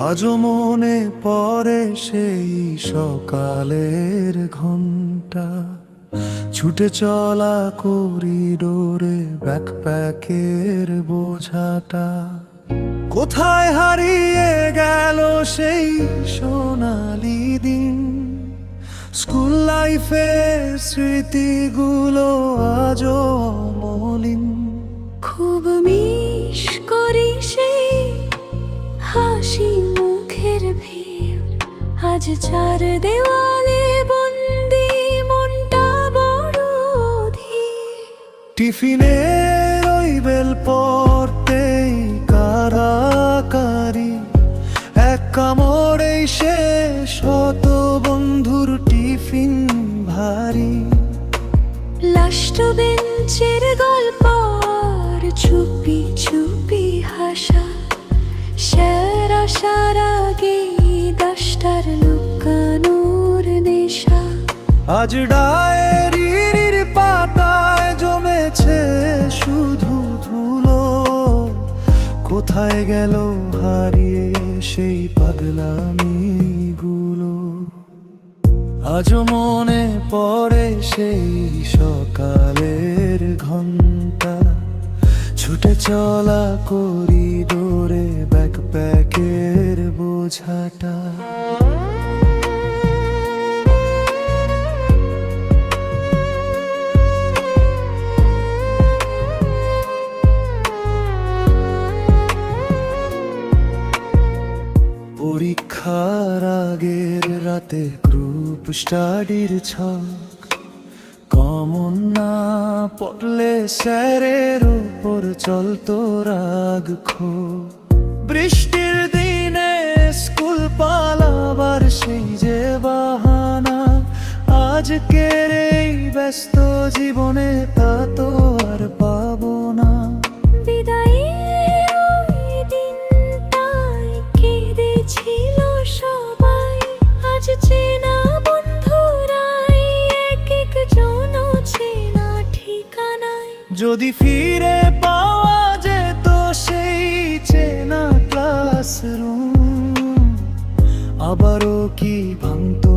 আজও মনে পড়ে সেই সকালের ঘন্টা, ছুটে চলা করিডোরে ব্যাকপ্যাকের বোঝাটা। কোথায় হারিয়ে গেল সেই সোনালি দিন, স্কুল লাইফের স্মৃতিগুলো আজও অমলিন। খুব মিস করি সেই হাসি মুখের ভিড়, আজ চার দেওয়ালে বন্দি মনটা বড় অধীর। টিফিনের ওই বেল পড়তেই কারাকারি, এক কামড়েই শেষ হতো বন্ধুর টিফিন ভারী। লাস্ট বেঞ্চের গল্প আর চুপি চুপি হাসা, স্যার আসার আগে 10টার লুকানোর নেশা। আজ ডায়েরির পাতায় জমেছে শুধু ধুলো, কোথায় গেল হারিয়ে সেই পাগলামিগুলো। আজও মনে পড়ে সেই সকালের ঘন্টা, ছুটে চলা করিডোরে ব্যাকপ্যাকের বোঝাটা। পরীক্ষার আগের রাতে গ্রুপ স্টাডির ছক, কমন না পড়লে স্যারের ওপর চলতো রাগ খো। বৃষ্টির দিনে স্কুল পালাবার সেই যে বাহানা, আজকের এই ব্যস্ত জীবনে তা তো আর পাবো না। বিদায়ের ওই দিনটায় কেঁদেছিল সবাই, আজ চেনা বন্ধুরাই এক একজন চেনা ঠিকানায়। যদি ফিরে পাওয়া যেত সেই চেনা ক্লাসরুম, আবারও কি ভাঙতো